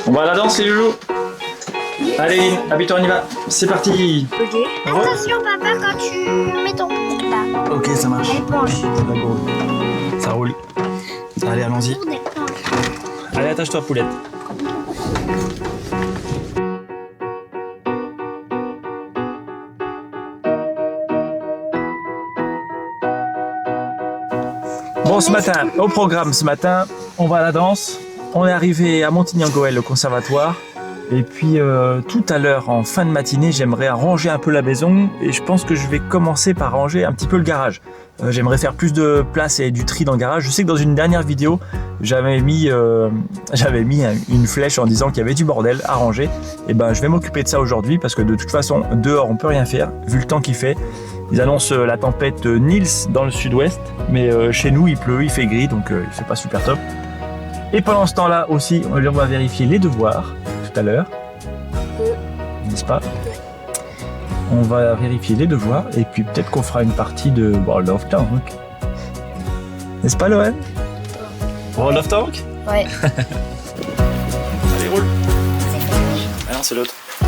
On va à la danse les loulous. Allez, habille-toi, on y va. C'est parti. Ok. Attention papa quand tu mets ton coude là. Ok, ça marche. L'éponge. Ça roule. Allez, allons-y. Allez, attache-toi, poulette. Bon, ce matin, au programme ce matin, on va à la danse. On est arrivé à Montigny-en-Gohelle, le conservatoire. Et puis tout à l'heure, en fin de matinée, j'aimerais ranger un peu la maison. Et je pense que je vais commencer par ranger un petit peu le garage. J'aimerais faire plus de place et du tri dans le garage. Je sais que dans une dernière vidéo, j'avais mis une flèche en disant qu'il y avait du bordel à ranger. Et ben, je vais m'occuper de ça aujourd'hui parce que de toute façon, dehors, on peut rien faire vu le temps qu'il fait. Ils annoncent la tempête Nils dans le sud-ouest, mais chez nous, il pleut, il fait gris, donc il fait pas super top. Et pendant ce temps-là aussi, on va vérifier les devoirs tout à l'heure, n'est-ce pas? On va vérifier les devoirs et puis peut-être qu'on fera une partie de World of Tank. N'est-ce pas, Lohan? World of Tank? Ouais. Allez, roule. Ah non, c'est l'autre. À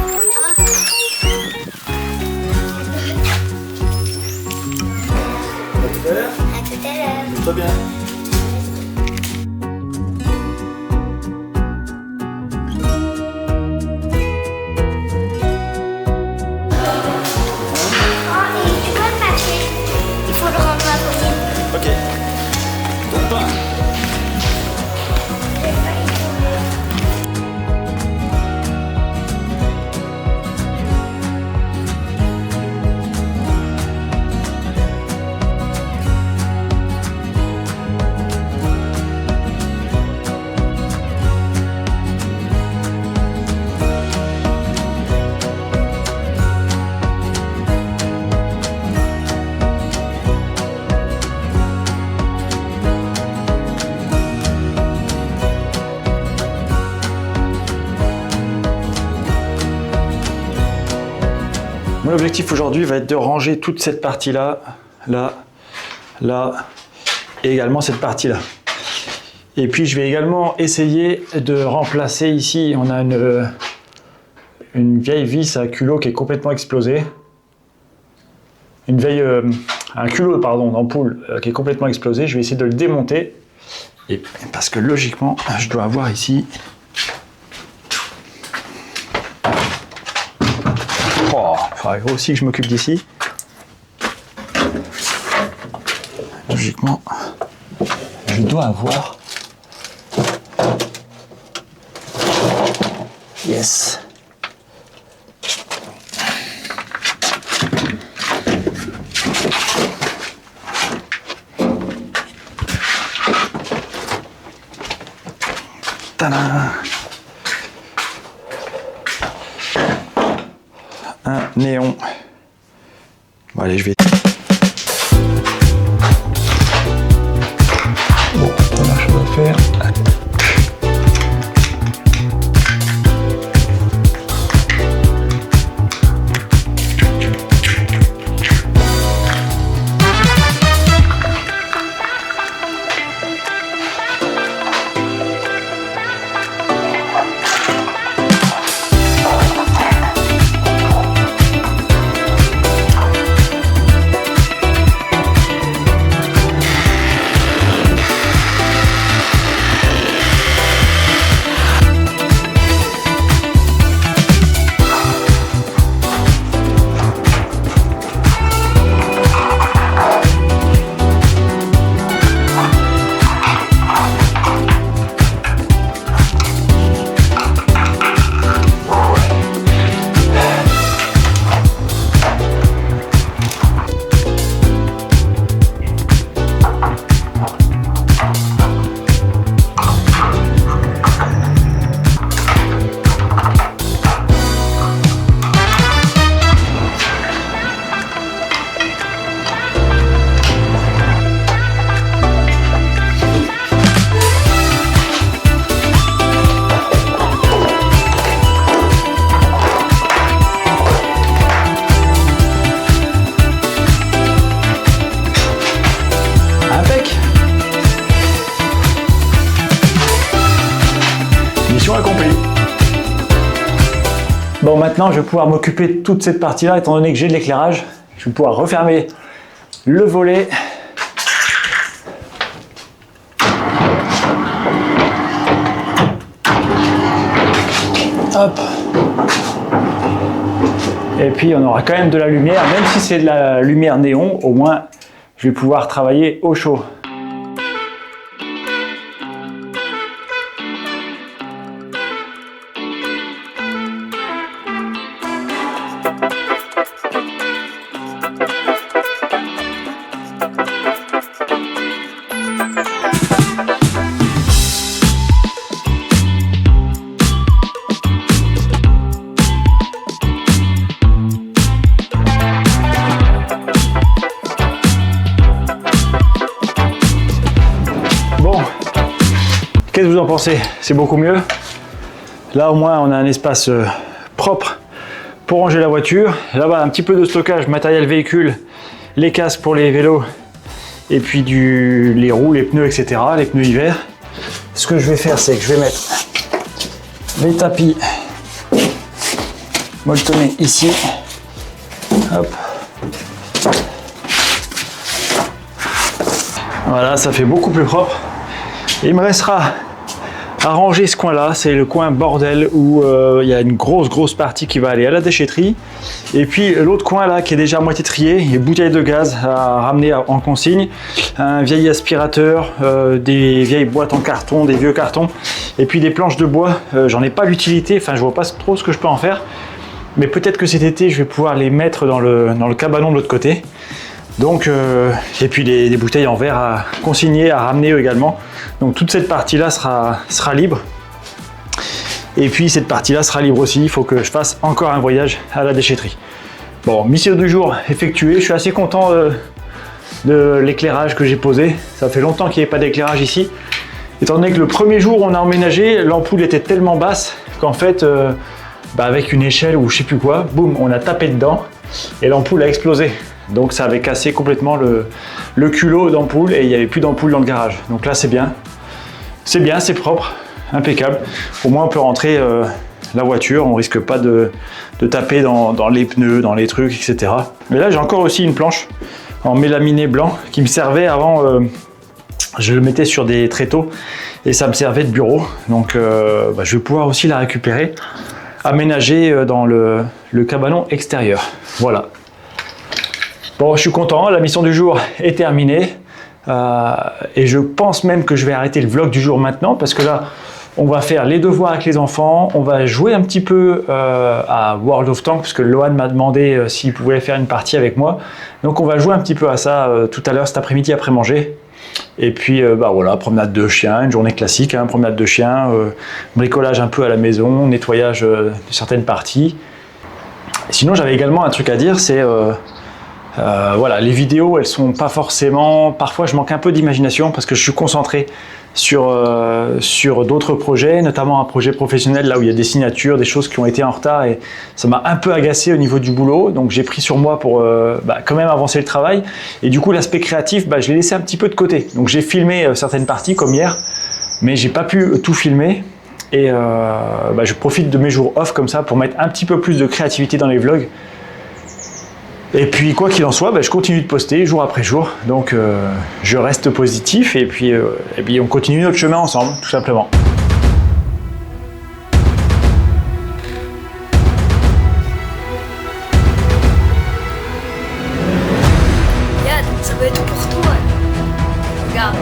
tout à l'heure. À tout à l'heure. Très bien. Ok. Tombe pas. Mon objectif aujourd'hui va être de ranger toute cette partie-là, là, et également cette partie-là. Et puis je vais également essayer de remplacer ici, on a une vieille vis à culot qui est complètement explosée. Un culot d'ampoule qui est complètement explosé. Je vais essayer de le démonter. Et parce que logiquement, je dois avoir ici... Il faudrait aussi que je m'occupe d'ici. Logiquement, je dois avoir... Yes. Tadam. Un néon. Bon, allez, je vais... Bon, première chose à faire. Bon, maintenant, je vais pouvoir m'occuper de toute cette partie-là, étant donné que j'ai de l'éclairage. Je vais pouvoir refermer le volet. Hop. Et puis, on aura quand même de la lumière, même si c'est de la lumière néon, au moins, je vais pouvoir travailler au chaud. Qu'est-ce que vous en pensez? C'est beaucoup mieux. Là au moins on a un espace propre pour ranger la voiture. Là-bas un petit peu de stockage, matériel véhicule, les casques pour les vélos et puis les roues, les pneus, etc. Les pneus hiver. Ce que je vais faire, c'est que je vais mettre les tapis molletonnés ici. Hop. Voilà, ça fait beaucoup plus propre. Et il me restera à ranger ce coin-là, c'est le coin bordel où il y a une grosse partie qui va aller à la déchetterie. Et puis l'autre coin là qui est déjà à moitié trié, il y a une bouteille de gaz à ramener en consigne, un vieil aspirateur, des vieilles boîtes en carton, des vieux cartons, et puis des planches de bois. J'en ai pas l'utilité, enfin je vois pas trop ce que je peux en faire. Mais peut-être que cet été je vais pouvoir les mettre dans le cabanon de l'autre côté. Donc, et puis des bouteilles en verre à consigner, à ramener également. Donc toute cette partie-là sera libre. Et puis cette partie-là sera libre aussi. Il faut que je fasse encore un voyage à la déchetterie. Bon, mission du jour effectuée. Je suis assez content de l'éclairage que j'ai posé. Ça fait longtemps qu'il n'y avait pas d'éclairage ici. Étant donné que le premier jour où on a emménagé, l'ampoule était tellement basse qu'en fait, avec une échelle ou je sais plus quoi, boum, on a tapé dedans et l'ampoule a explosé. Donc ça avait cassé complètement le culot d'ampoule et il n'y avait plus d'ampoule dans le garage. Donc là c'est bien, c'est propre, impeccable. Au moins on peut rentrer la voiture, on risque pas de taper dans les pneus, dans les trucs, etc. Mais là j'ai encore aussi une planche en mélaminé blanc qui me servait avant, je le mettais sur des tréteaux et ça me servait de bureau. Donc je vais pouvoir aussi la récupérer, aménager dans le cabanon extérieur. Voilà. Bon, je suis content, la mission du jour est terminée et je pense même que je vais arrêter le vlog du jour maintenant parce que là, on va faire les devoirs avec les enfants, on va jouer un petit peu à World of Tanks parce que Lohan m'a demandé s'il pouvait faire une partie avec moi. Donc on va jouer un petit peu à ça tout à l'heure cet après-midi après manger. Et puis voilà, promenade de chien, une journée classique, hein, promenade de chien, bricolage un peu à la maison, nettoyage de certaines parties. Sinon j'avais également un truc à dire, c'est... voilà, les vidéos elles sont pas forcément, parfois je manque un peu d'imagination parce que je suis concentré sur d'autres projets, notamment un projet professionnel là où il y a des signatures, des choses qui ont été en retard et ça m'a un peu agacé au niveau du boulot, donc j'ai pris sur moi pour quand même avancer le travail et du coup l'aspect créatif je l'ai laissé un petit peu de côté, donc j'ai filmé certaines parties comme hier mais j'ai pas pu tout filmer et je profite de mes jours off comme ça pour mettre un petit peu plus de créativité dans les vlogs. Et puis quoi qu'il en soit, je continue de poster jour après jour, donc je reste positif et puis on continue notre chemin ensemble, tout simplement. Yann, ça va être pour toi. Regarde.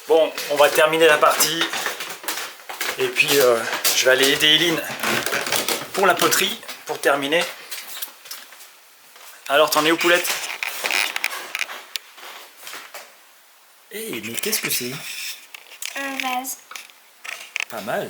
Bon, on va terminer la partie et puis je vais aller aider Eline pour la poterie pour terminer. Alors t'en es où poulette? Eh mais qu'est-ce que c'est? Un vase. Pas mal.